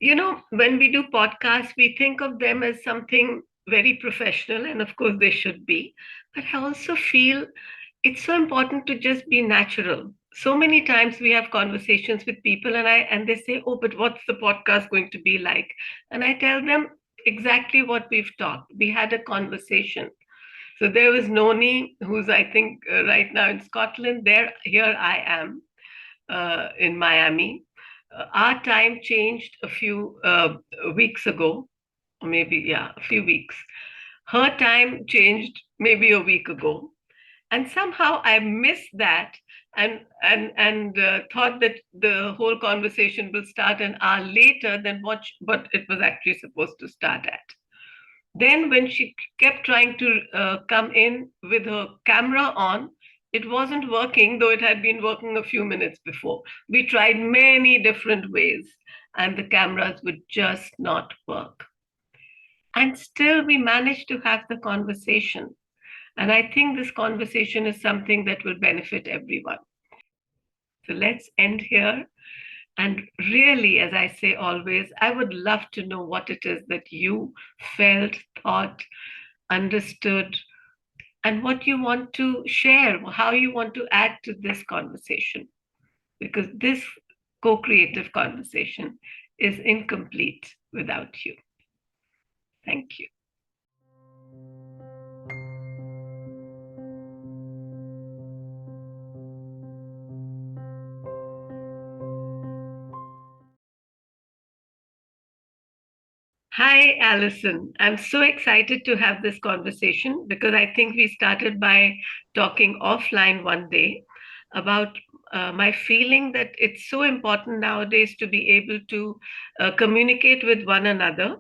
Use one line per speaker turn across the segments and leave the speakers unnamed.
When we do podcasts, we think of them as something very professional, and of course they should be. But I also feel it's so important to just be natural. So many times we have conversations with people and they say, "Oh, but what's the podcast going to be like?" And I tell them exactly what we've talked. We had a conversation. So there was Noni, who's I think right now in Scotland. Here I am in Miami. Our time changed a few weeks ago, or maybe, yeah, a few weeks. Her time changed maybe a week ago. And somehow I missed that and thought that the whole conversation will start an hour later than what it was actually supposed to start at. Then, when she kept trying to come in with her camera on, it wasn't working, though it had been working a few minutes before. We tried many different ways, and the cameras would just not work. And still, we managed to have the conversation. And I think this conversation is something that will benefit everyone. So let's end here. And really, as I say always, I would love to know what it is that you felt, thought, understood, and what you want to share, how you want to add to this conversation, because this co creative conversation is incomplete without you. Thank you. Hi, Alison. I'm so excited to have this conversation because I think we started by talking offline one day about my feeling that it's so important nowadays to be able to communicate with one another,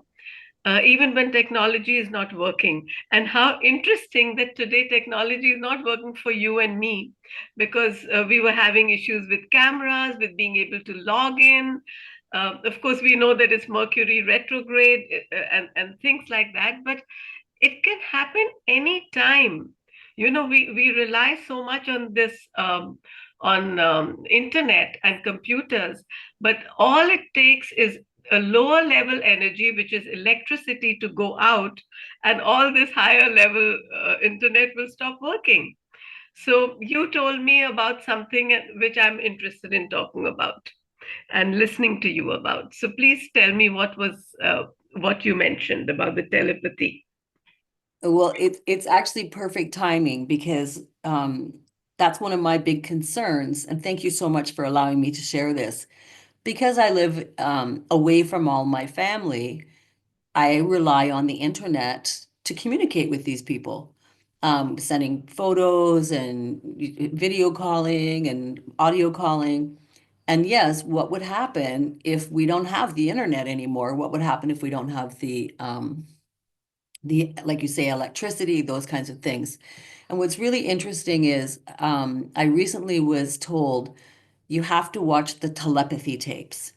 even when technology is not working. And how interesting that today technology is not working for you and me because we were having issues with cameras, with being able to log in. Of course, we know that it's Mercury retrograde and things like that, but it can happen anytime. We rely so much on this on internet and computers, but all it takes is a lower level energy, which is electricity, to go out, and all this higher level internet will stop working. So you told me about something which I'm interested in talking about and listening to you about. So please tell me what you mentioned about the telepathy.
Well, it's actually perfect timing because that's one of my big concerns. And thank you so much for allowing me to share this. Because I live away from all my family, I rely on the internet to communicate with these people, sending photos and video calling and audio calling. And yes, what would happen if we don't have the internet anymore? What would happen if we don't have the like you say, electricity, those kinds of things? And what's really interesting is I recently was told you have to watch the telepathy tapes.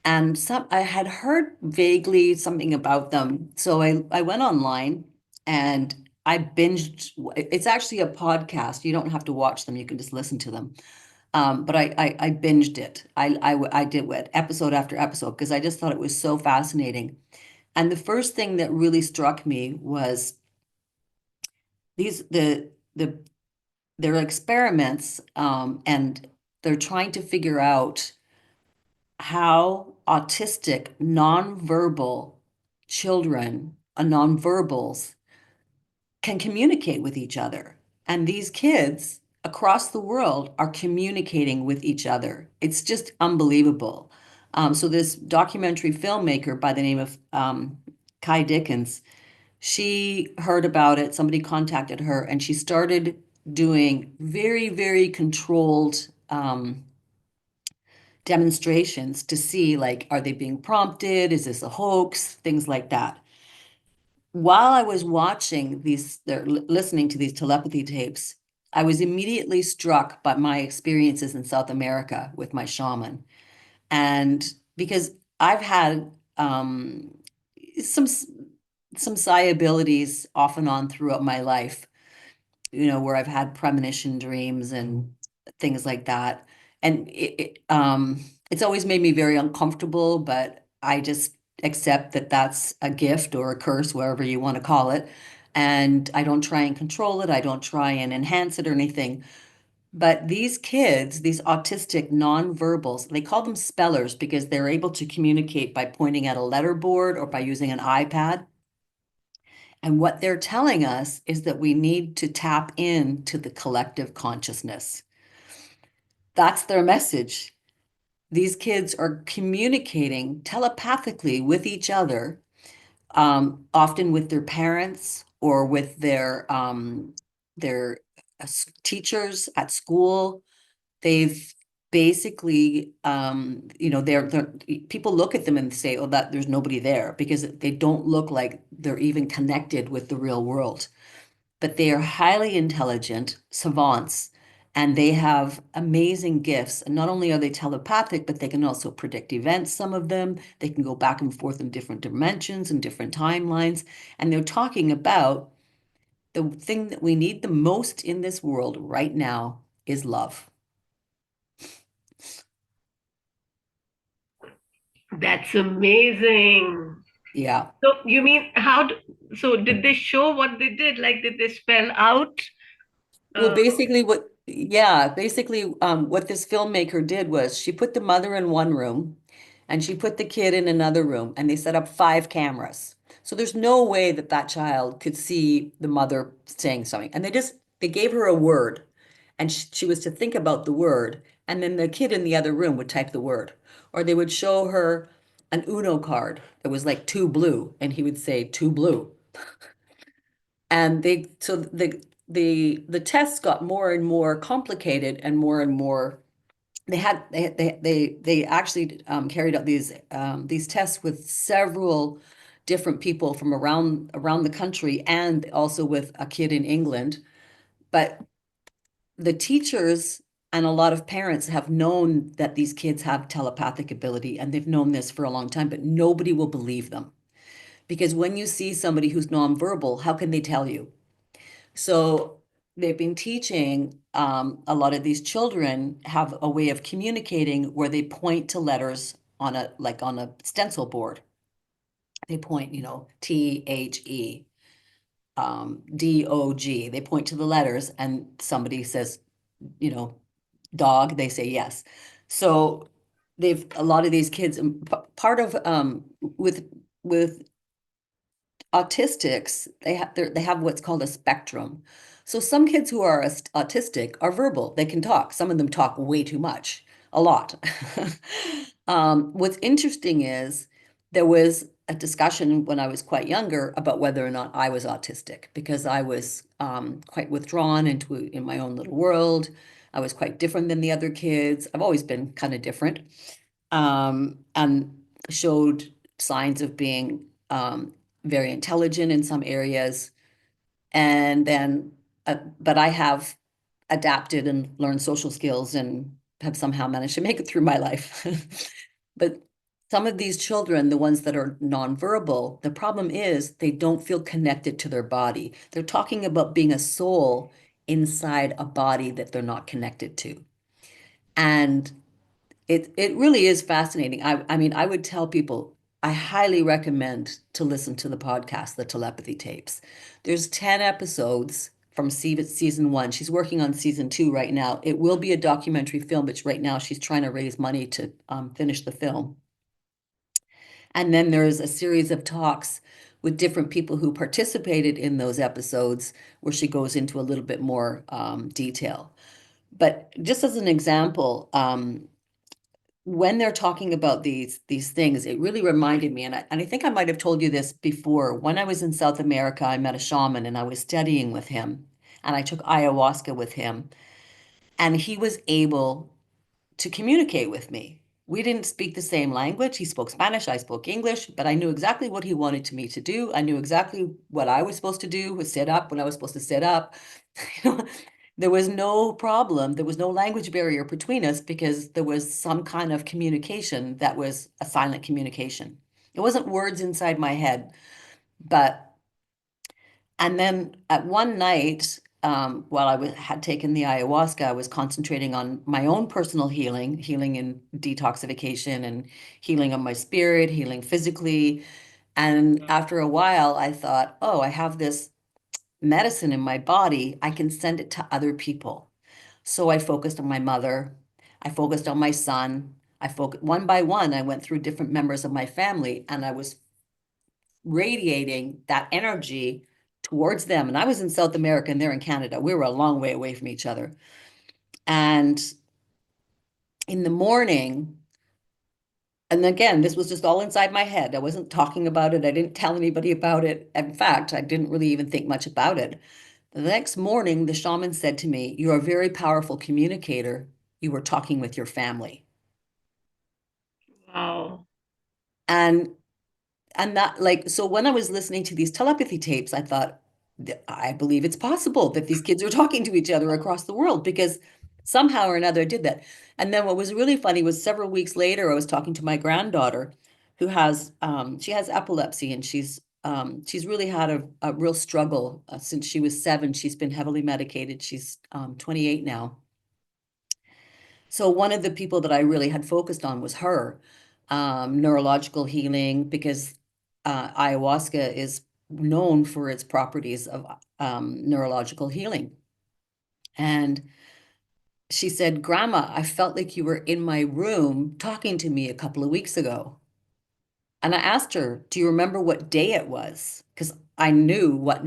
And I had heard vaguely something about them. So I went online and I binged. It's actually a podcast. You don't have to watch them. You can just listen to them. But I binged it. I did it episode after episode because I just thought it was so fascinating. And the first thing that really struck me was these the their experiments, and they're trying to figure out how autistic nonverbal children, nonverbals, can communicate with each other. And these kids across the world are communicating with each other. It's just unbelievable. So this documentary filmmaker by the name of Kai Dickens, she heard about it. Somebody contacted her, and she started doing very, very controlled demonstrations to see, like, are they being prompted? Is this a hoax? Things like that. While I was watching these, listening to these telepathy tapes, I was immediately struck by my experiences in South America with my shaman. And because I've had some some psi abilities off and on throughout my life, where I've had premonition dreams and things like that. And it's always made me very uncomfortable, but I just accept that that's a gift or a curse, whatever you want to call it. And I don't try and control it. I don't try and enhance it or anything. But these kids, these autistic nonverbals, they call them spellers because they're able to communicate by pointing at a letterboard or by using an iPad. And what they're telling us is that we need to tap into the collective consciousness. That's their message. These kids are communicating telepathically with each other, often with their parents or with their teachers at school. They've basically, they're people look at them and say, "Oh, that there's nobody there," because they don't look like they're even connected with the real world. But they are highly intelligent savants, and they have amazing gifts. And not only are they telepathic, but they can also predict events, some of them. They can go back and forth in different dimensions and different timelines. And they're talking about the thing that we need the most in this world right now is love.
That's amazing.
Yeah.
So you mean so did they show what they did? Like, did they spell out?
Well,
Uh,
basically, what this filmmaker did was she put the mother in one room and she put the kid in another room and they set up 5 cameras. So there's no way that that child could see the mother saying something. And they gave her a word and she was to think about the word. And then the kid in the other room would type the word. Or they would show her an Uno card that was like two blue and he would say two blue. And the tests got more and more complicated and more. They actually carried out these tests with several different people from around the country and also with a kid in England. But the teachers and a lot of parents have known that these kids have telepathic ability, and they've known this for a long time, but nobody will believe them. Because when you see somebody who's nonverbal, how can they tell you? So they've been teaching a lot of these children have a way of communicating where they point to letters on a stencil board. They point, THE, DOG. They point to the letters and somebody says, you know, dog, they say yes. So they've a lot of these kids, part of with autistics, they have what's called a spectrum. So some kids who are autistic are verbal. They can talk. Some of them talk way too much, a lot. What's interesting is there was a discussion when I was quite younger about whether or not I was autistic because I was quite withdrawn in my own little world. I was quite different than the other kids. I've always been kind of different, and showed signs of being very intelligent in some areas. And then, but I have adapted and learned social skills and have somehow managed to make it through my life. But some of these children, the ones that are nonverbal, the problem is they don't feel connected to their body. They're talking about being a soul inside a body that they're not connected to. And it really is fascinating. I mean, I would tell people I highly recommend to listen to the podcast, the telepathy tapes. There's 10 episodes from season one. She's working on season two right now. It will be a documentary film, but right now she's trying to raise money to finish the film. And then there's a series of talks with different people who participated in those episodes where she goes into a little bit more detail. But just as an example, when they're talking about these things, it really reminded me, and I think I might have told you this before. When I was in South America, I met a shaman and I was studying with him, and I took ayahuasca with him, and he was able to communicate with me. We didn't speak the same language. He spoke Spanish, I spoke English, but I knew exactly what he wanted me to do. I knew exactly what I was supposed to do, was sit up when I was supposed to sit up. You know, there was no problem. There was no language barrier between us because there was some kind of communication that was a silent communication. It wasn't words inside my head, but and then at one night, while had taken the ayahuasca, I was concentrating on my own personal healing, healing and detoxification, and healing of my spirit, healing physically. And after a while, I thought, oh, I have this medicine in my body. I can send it to other people. So I focused on my mother. I focused on my son. I focused one by one. I went through different members of my family, and I was radiating that energy towards them. And I was in South America and they're in Canada. We were a long way away from each other. And in the morning, and again, this was just all inside my head. I wasn't talking about it. I didn't tell anybody about it. In fact, I didn't really even think much about it. The next morning, the shaman said to me, "You're a very powerful communicator. You were talking with your family."
Wow.
And that, like, so when I was listening to these telepathy tapes, I thought, I believe it's possible that these kids are talking to each other across the world because somehow or another I did that. And then what was really funny was several weeks later, I was talking to my granddaughter who has, she has epilepsy, and she's really had a real struggle since she was 7. She's been heavily medicated. She's 28 now. So one of the people that I really had focused on was her, neurological healing, because ayahuasca is known for its properties of neurological healing. And she said, "Grandma, I felt like you were in my room talking to me a couple of weeks ago." And I asked her, "Do you remember what day it was?" Because I knew what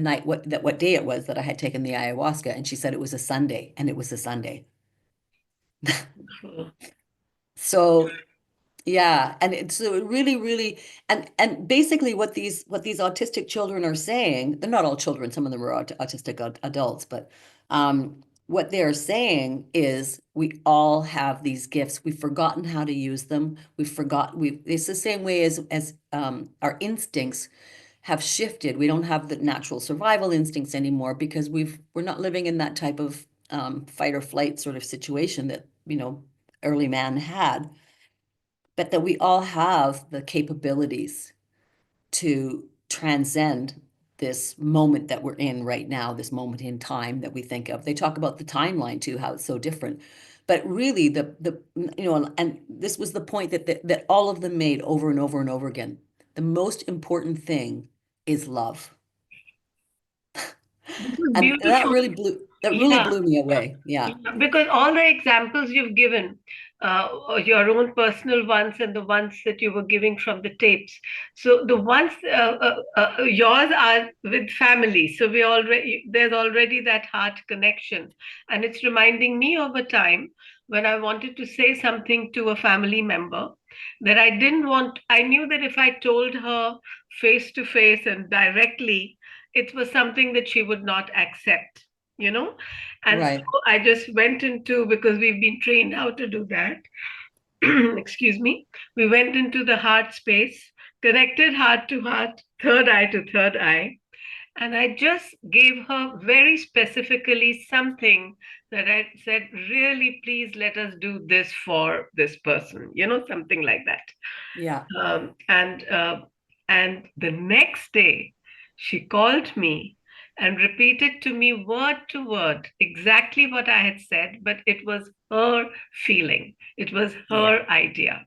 day it was that I had taken the ayahuasca. And she said it was a Sunday, and it was a Sunday.
Cool.
So yeah, and it's so it really, really, and basically what these autistic children are saying, they're not all children, some of them are autistic adults, but what they're saying is we all have these gifts. We've forgotten how to use them. It's the same way as our instincts have shifted. We don't have the natural survival instincts anymore because we're not living in that type of fight or flight sort of situation that, early man had, but that we all have the capabilities to transcend this moment that we're in right now, this moment in time that we think of. They talk about the timeline too, how it's so different. But really, and this was the point that all of them made over and over and over again. The most important thing is love.
This is
And
beautiful.
that really
Yeah.
blew me away. Yeah.
Yeah, because all the examples you've given, your own personal ones and the ones that you were giving from the tapes. So the ones yours are with family. So there's already that heart connection, and it's reminding me of a time when I wanted to say something to a family member that I didn't want. I knew that if I told her face to face and directly, it was something that she would not accept. You know, and so
Right.
I just went into, because we've been trained how to do that. Excuse me. We went into the heart space, connected heart to heart, third eye to third eye. And I just gave her very specifically something that I said, really, please let us do this for this person, something like that.
Yeah.
And the next day, she called me and repeated to me word to word exactly what I had said, but it was her feeling. It was
Yeah.
her idea.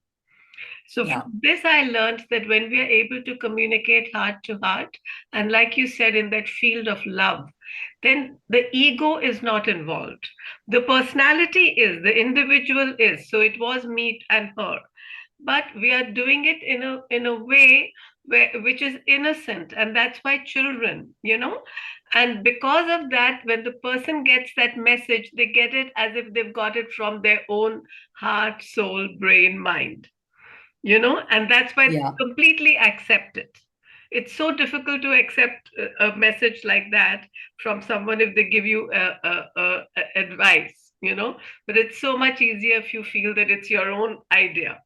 So
Yeah.
from this, I learned that when we are able to communicate heart to heart, and like you said, in that field of love, then the ego is not involved. The personality is, the individual is. So it was me and her, but we are doing it in a way which is innocent, and that's why children. And because of that, when the person gets that message, they get it as if they've got it from their own heart, soul, brain, mind. And that's why they
Yeah.
completely accept it. It's so difficult to accept a message like that from someone if they give you a advice. But it's so much easier if you feel that it's your own idea.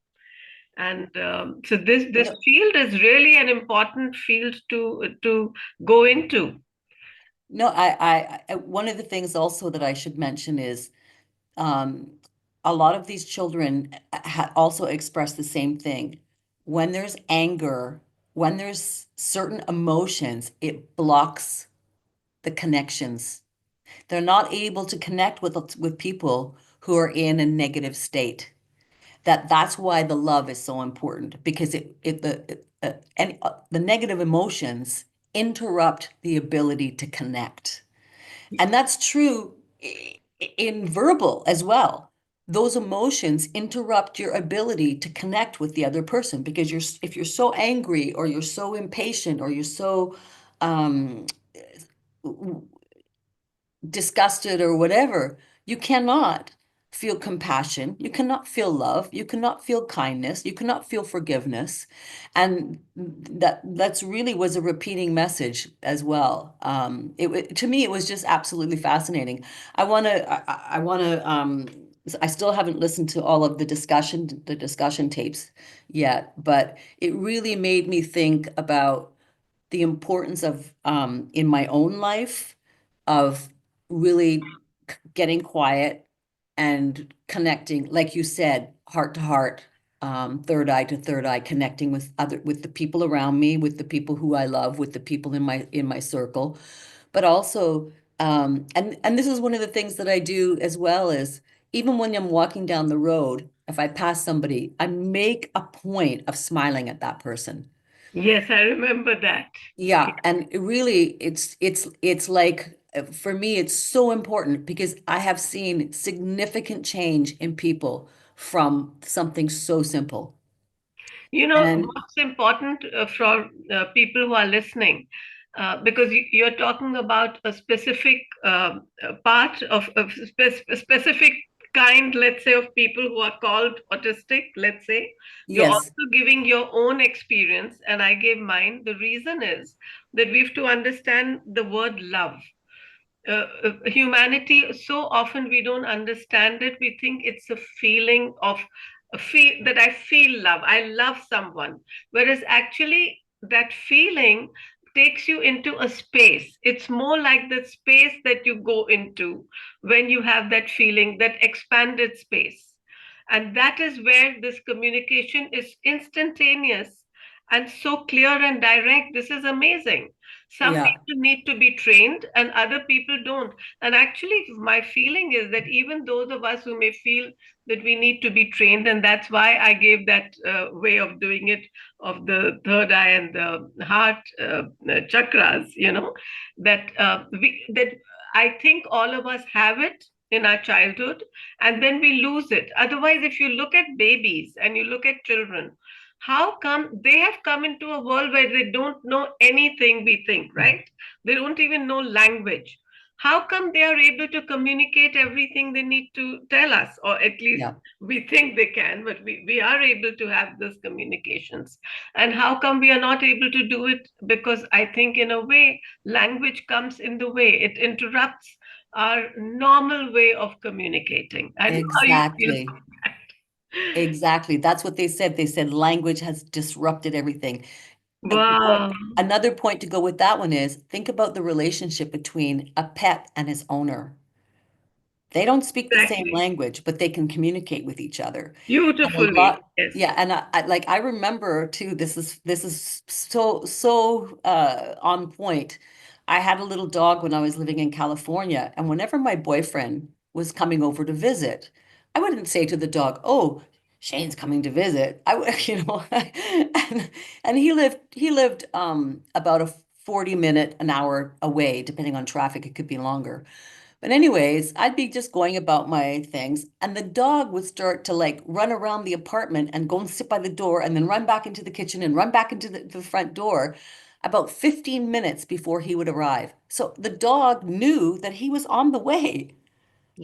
And so this
No,
field is really an important field to go into.
no, one of the things also that I should mention is um, a lot of these children also express the same thing. When there's anger, when there's certain emotions, it blocks the connections. They're not able to connect with people who are in a negative state. That's why the love is so important because the negative emotions interrupt the ability to connect. And that's true in verbal as well. Those emotions interrupt your ability to connect with the other person because if you're so angry or you're so impatient or you're so um, disgusted or whatever, you cannot feel compassion, you cannot feel love, you cannot feel kindness, you cannot feel forgiveness. And that's really was a repeating message as well. To me, it was just absolutely fascinating. I want to, I still haven't listened to all of the discussion tapes yet, but it really made me think about the importance of in my own life of really getting quiet and connecting, like you said, heart to heart, third eye to third eye, connecting with the people around me, with the people who I love, with the people in my circle, but also and this is one of the things that I do as well is even when I'm walking down the road, if I pass somebody, I make a point of smiling at that person.
Yes, I remember that.
Yeah, and really it's like for me it's so important because I have seen significant change in people from something so simple.
You know,
And
what's important for people who are listening, because you're talking about a specific part of a specific kind, let's say, of people who are called autistic, let's say. You're
yes,
also giving your own experience, and I gave mine. The reason is that we have to understand the word love. Humanity, so often we don't understand it. We think it's a feeling of a feel that I feel love, I love someone, whereas actually that feeling takes you into a space. It's more like the space that you go into when you have that feeling, that expanded space. And that is where this communication is instantaneous and so clear and direct. This is amazing. Some
yeah,
people need to be trained and other people don't. And actually, my feeling is that even those of us who may feel that we need to be trained, and that's why I gave that way of doing it, of the third eye and the heart chakras, that I think all of us have it in our childhood, and then we lose it. Otherwise, if you look at babies and you look at children, how come they have come into a world where they don't know anything we think, right? They don't even know language. How come they are able to communicate everything they need to tell us, or at least
yeah,
we think they can, but we are able to have those communications. And how come we are not able to do it? Because I think, in a way, language comes in the way, it interrupts our normal way of communicating. I don't know how you feel.
exactly. Exactly. That's what they said. They said language has disrupted everything.
Wow.
Another point to go with that one is think about the relationship between a pet and his owner. They don't speak the same
Exactly.
language, but they can communicate with each other. And a
Beautifully.
lot,
Yes.
yeah, and like I remember too, this is so on point. I had a little dog when I was living in California, and whenever my boyfriend was coming over to visit, I wouldn't say to the dog, "Oh, Shane's coming to visit." I would, and he lived about a 40 minute an hour away, depending on traffic, it could be longer. But anyways, I'd be just going about my things, and the dog would start to like run around the apartment and go and sit by the door and then run back into the kitchen and run back into the front door about 15 minutes before he would arrive. So the dog knew that he was on the way.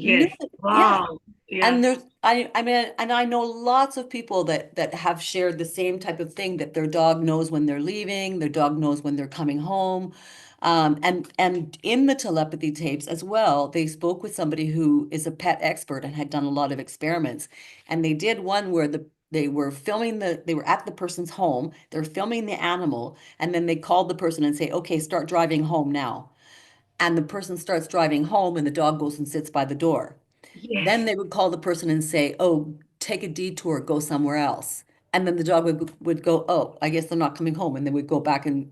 Knew
Yes.
that, yeah.
Wow. Yeah.
And I mean, and I know lots of people that have shared the same type of thing that their dog knows when they're leaving, their dog knows when they're coming home. And in the telepathy tapes as well, they spoke with somebody who is a pet expert and had done a lot of experiments. And they did one where they were at the person's home, they're filming the animal, and then they called the person and say, okay, start driving home now. And the person starts driving home and the dog goes and sits by the door. Then
Yes.
they would call the person and say, oh, take a detour, go somewhere else. And then the dog would go, oh, I guess they're not coming home. And then we'd go back and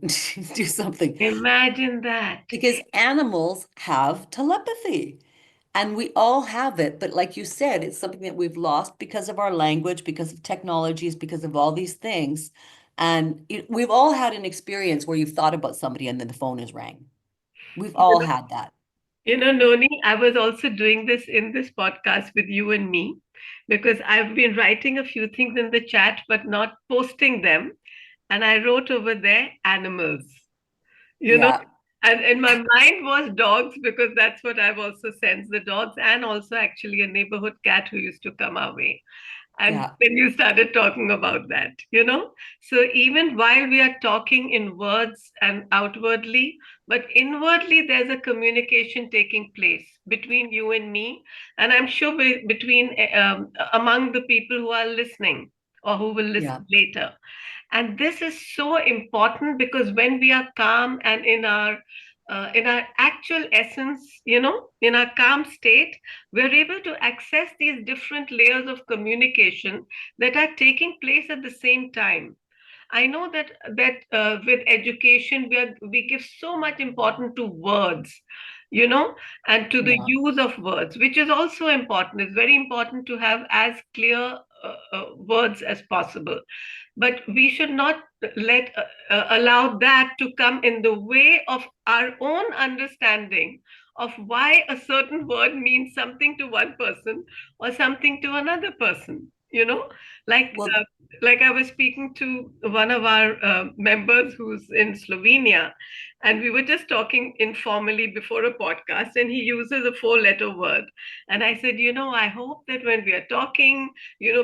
do something.
Imagine that.
Because animals have telepathy and we all have it. But like you said, it's something that we've lost because of our language, because of technologies, because of all these things. And we've all had an experience where you've thought about somebody and then the phone has rang. We've
You
all
know,
had that.
Noni, I was also doing this in this podcast with you and me because I've been writing a few things in the chat but not posting them. And I wrote over there animals, you know,
Yeah,
and my mind was dogs because that's what I've also sensed the dogs, and also actually a neighborhood cat who used to come our way. And
yeah,
then you started talking about that. So even while we are talking in words and outwardly, but inwardly, there's a communication taking place between you and me. And I'm sure between among the people who are listening or who will
yeah,
listen later. And this is so important because when we are calm and in our actual essence, in our calm state, we're able to access these different layers of communication that are taking place at the same time. I know that with education we give so much importance to words, you know, and to the
yeah.
use of words, which is also important. It's very important to have as clear words as possible, but we should not let allow that to come in the way of our own understanding of why a certain word means something to one person or something to another person. Like
Well,
like I was speaking to one of our members who's in Slovenia, and we were just talking informally before a podcast, and he uses a four-letter word. And I said, I hope that when we are talking,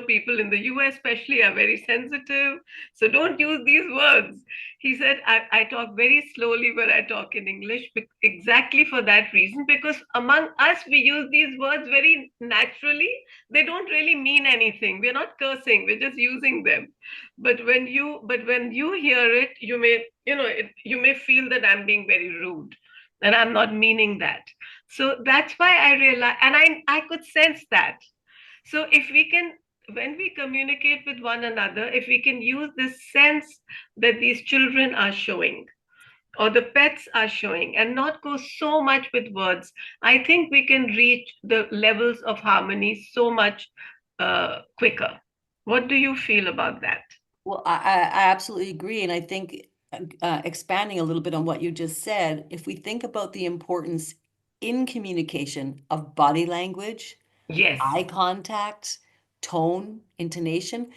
people in the US especially are very sensitive, so don't use these words. He said, I talk very slowly when I talk in English, exactly for that reason, because among us, we use these words very naturally. They don't really mean anything. We're not cursing, we're just using them. But when you hear it, you may feel that I'm being very rude, and I'm not meaning that. So that's why I realized, and I could sense that. So if we can, when we communicate with one another, if we can use this sense that these children are showing or the pets are showing and not go so much with words, I think we can reach the levels of harmony so much quicker. What do you feel about that?
well, I absolutely agree. And I think expanding a little bit on what you just said, if we think about the importance in communication of body language,
Yes.
eye contact, tone, intonation.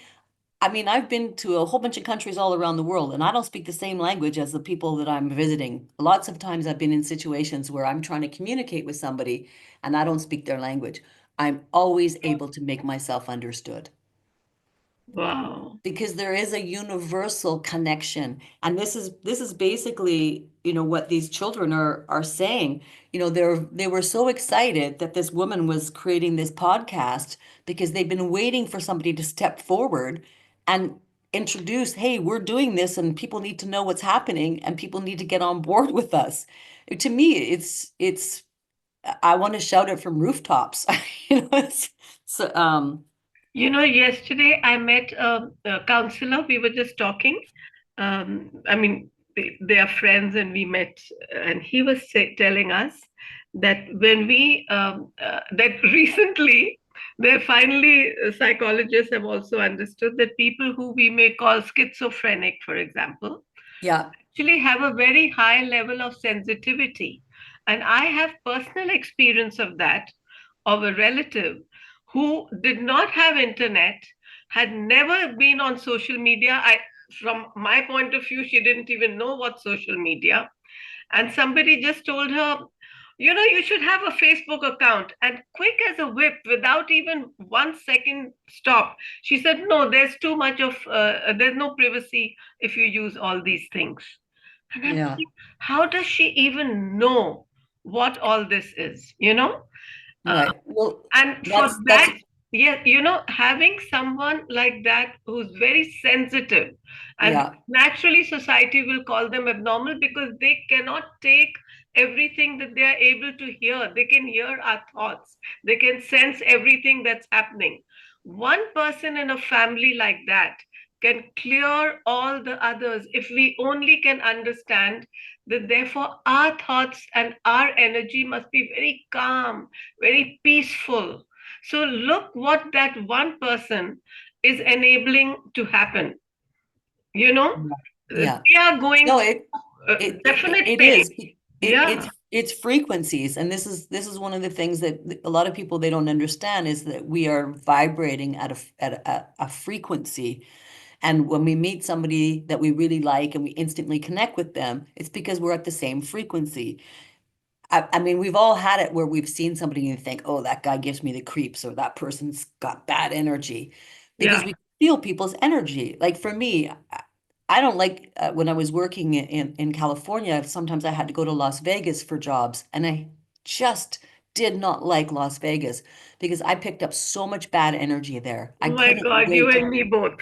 I mean, I've been to a whole bunch of countries all around the world, and I don't speak the same language as the people that I'm visiting. Lots of times I've been in situations where I'm trying to communicate with somebody and I don't speak their language. I'm always able to make myself understood
Wow.
because there is a universal connection. And this is basically, what these children are saying. They were so excited that this woman was creating this podcast because they've been waiting for somebody to step forward and introduce, hey, we're doing this and people need to know what's happening and people need to get on board with us. To me, it's I want to shout it from rooftops. So
Yesterday I met a counselor. We were just talking. I mean, they are friends, and we met, and he was telling us that that recently, they finally psychologists have also understood that people who we may call schizophrenic, for example,
yeah,
actually have a very high level of sensitivity. And I have personal experience of that, of a relative who did not have internet, had never been on social media. From my point of view, she didn't even know what social media. And somebody just told her, you should have a Facebook account. And quick as a whip, without even 1 second stop, she said, no, there's no privacy if you use all these things. And I'm
yeah,
thinking, how does she even know what all this is? Uh,
right. Well,
and for
that's
that, yeah, having someone like that who's very sensitive, and
yeah.
naturally society will call them abnormal because they cannot take everything that they are able to hear. They can hear our thoughts, they can sense everything that's happening. One person in a family like that can clear all the others if we only can understand that therefore our thoughts and our energy must be very calm, very peaceful. So look what that one person is enabling to happen. You know,
Yeah. Yeah.
they are going
No,
through definite
it
pain.
is.
Yeah.
It's frequencies, and this is one of the things that a lot of people they don't understand is that we are vibrating at a frequency. And when we meet somebody that we really like and we instantly connect with them, it's because we're at the same frequency. I mean, we've all had it where we've seen somebody and think, oh, that guy gives me the creeps, or that person's got bad energy, because
Yeah.
we feel people's energy. Like for me, I don't like when I was working in California, sometimes I had to go to Las Vegas for jobs, and I just did not like Las Vegas because I picked up so much bad energy there. I
Oh my
couldn't
God, you
wait.
and me both.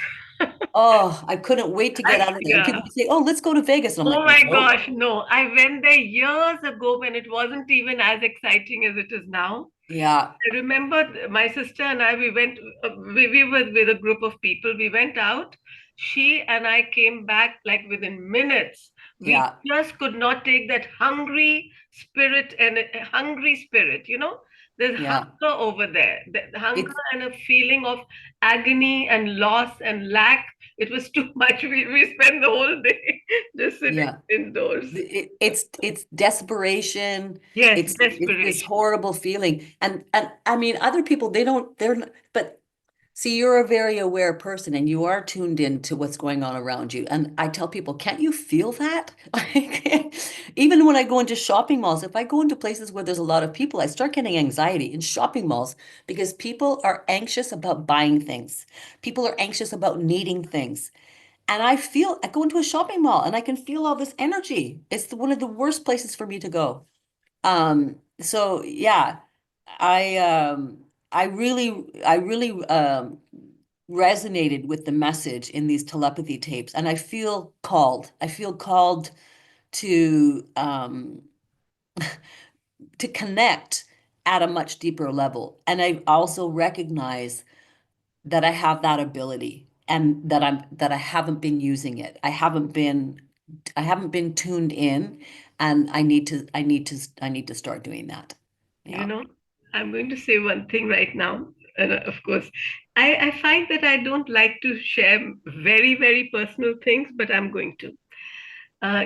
Oh, I couldn't wait to get out of there. And
Yeah.
people would say, "Oh, let's go to Vegas." And I'm
Oh
like,
my
"Nope."
gosh, no. I went there years ago when it wasn't even as exciting as it is now.
Yeah,
I remember my sister and I, we went, we were with a group of people. We went out. She and I came back like within minutes. We
yeah,
just could not take that hungry spirit and hungry spirit, you know? There's
yeah.
hunger over there, the hunger
It's
and a feeling of agony and loss and lack. It was too much. We spent the whole day just sitting
yeah.
indoors.
It's desperation.
Yes,
It's this
desperation.
horrible feeling. And I mean, other people they don't. They're not, but see, you're a very aware person and you are tuned in to what's going on around you. And I tell people, can't you feel that? Like, even when I go into shopping malls, if I go into places where there's a lot of people, I start getting anxiety in shopping malls because people are anxious about buying things. People are anxious about needing things. And I go into a shopping mall and I can feel all this energy. It's one of the worst places for me to go. So yeah, I really resonated with the message in these telepathy tapes, and I feel called. I feel called to to connect at a much deeper level. And I also recognize that I have that ability and that I haven't been using it. I haven't been tuned in, and I need to start doing that.
You
Yeah.
know, I'm going to say one thing right now. And of course, I find that I don't like to share very, very personal things, but I'm going to.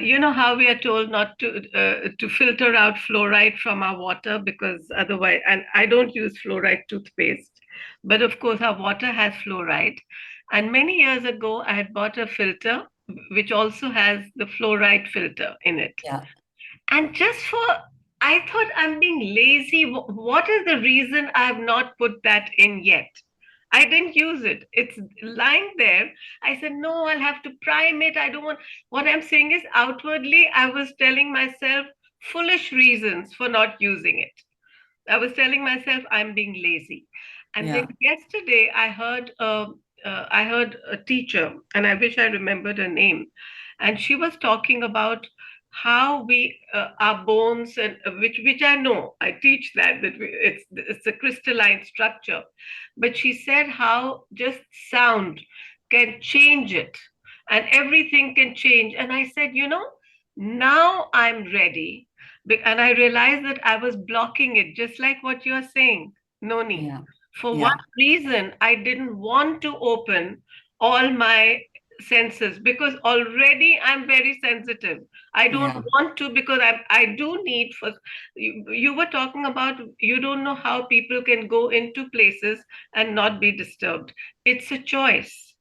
You know how we are told not to filter out fluoride from our water because otherwise, and I don't use fluoride toothpaste, but of course our water has fluoride. And many years ago, I had bought a filter which also has the fluoride filter in it.
Yeah.
And just for, I thought I'm being lazy. What is the reason I have not put that in yet? I didn't use it. It's lying there. I said, no, I'll have to prime it. I don't want. What I'm saying is, outwardly, I was telling myself foolish reasons for not using it. I was telling myself I'm being lazy. And then
Yeah.
yesterday I heard a teacher, and I wish I remembered her name, and she was talking about how we our bones and which I know I teach it's a crystalline structure, but she said how just sound can change it, and everything can change. And I said, now I'm ready and I realized that I was blocking it, just like what you're saying, Noni.
Yeah.
For one
Yeah.
reason, I didn't want to open all my senses because already I'm very sensitive. I don't
Yeah.
want to because I do need for you were talking about you don't know how people can go into places and not be disturbed. It's a choice.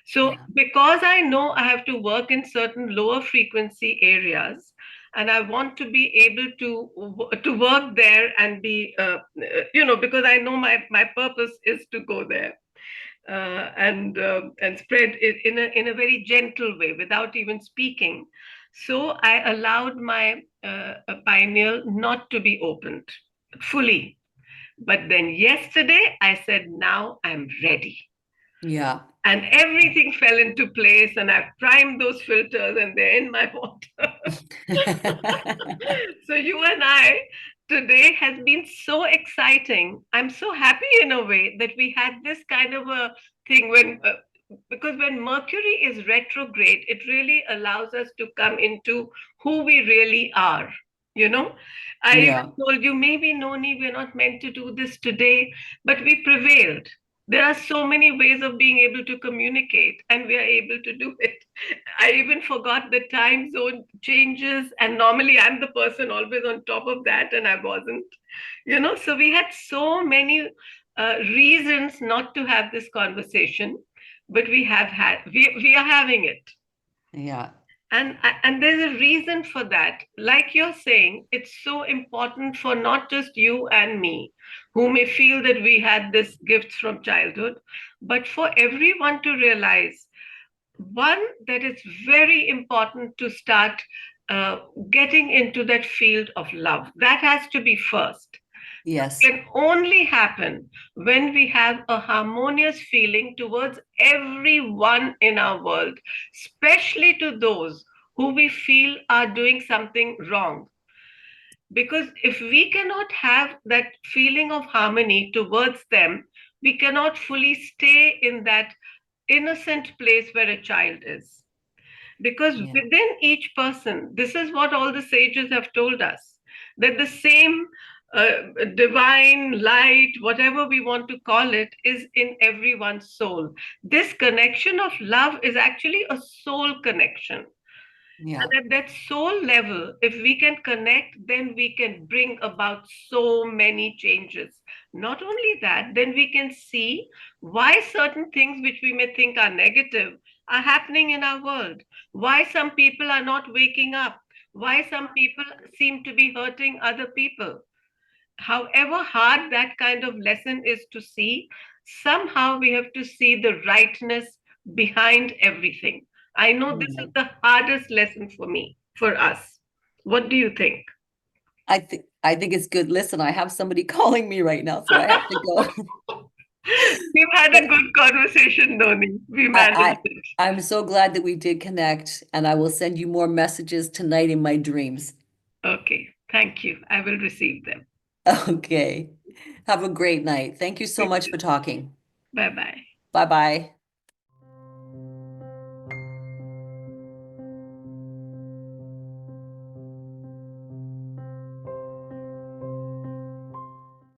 So,
Yeah.
because I know I have to work in certain lower frequency areas, and I want to be able to work there and be, because I know my purpose is to go there and spread it in a very gentle way without even speaking. So I allowed my pineal not to be opened fully. But then yesterday I said, now I'm ready
Yeah.
and everything fell into place and I've primed those filters and they're in my water. So you and I today has been so exciting. I'm so happy in a way that we had this kind of a thing when because when Mercury is retrograde, it really allows us to come into who we really are. You know, I even
Yeah.
told you, maybe, Noni, we're not meant to do this today, but we prevailed. There are so many ways of being able to communicate, and we are able to do it. I even forgot the time zone changes, and normally I'm the person always on top of that, and I wasn't. So we had so many reasons not to have this conversation, but we are having it.
Yeah.
And there's a reason for that. Like you're saying, it's so important for not just you and me, who may feel that we had this gifts from childhood, but for everyone to realize, one, that it's very important to start uh, getting into that field of love. That has to be first.
Yes.
Can only happen when we have a harmonious feeling towards everyone in our world, especially to those who we feel are doing something wrong. Because if we cannot have that feeling of harmony towards them, we cannot fully stay in that innocent place where a child is. Because
Yeah.
within each person, this is what all the sages have told us, that the same divine light, whatever we want to call it, is in everyone's soul. This connection of love is actually a soul connection.
Yeah.
And at that soul level, if we can connect, then we can bring about so many changes. Not only that, then we can see why certain things which we may think are negative are happening in our world, why some people are not waking up, why some people seem to be hurting other people. However hard that kind of lesson is to see, somehow we have to see the rightness behind everything. I know this is
Yeah.
the hardest lesson for me, for us. What do you think?
I think it's good. Listen, I have somebody calling me right now, so I have to go.
We've had a
But
good conversation, Noni. We
I,
managed it.
I'm so glad that we did connect, and I will send you more messages tonight in my dreams.
Okay, thank you. I will receive them.
Okay. Have a great night. Thank you so much for talking.
Bye bye.
Bye bye.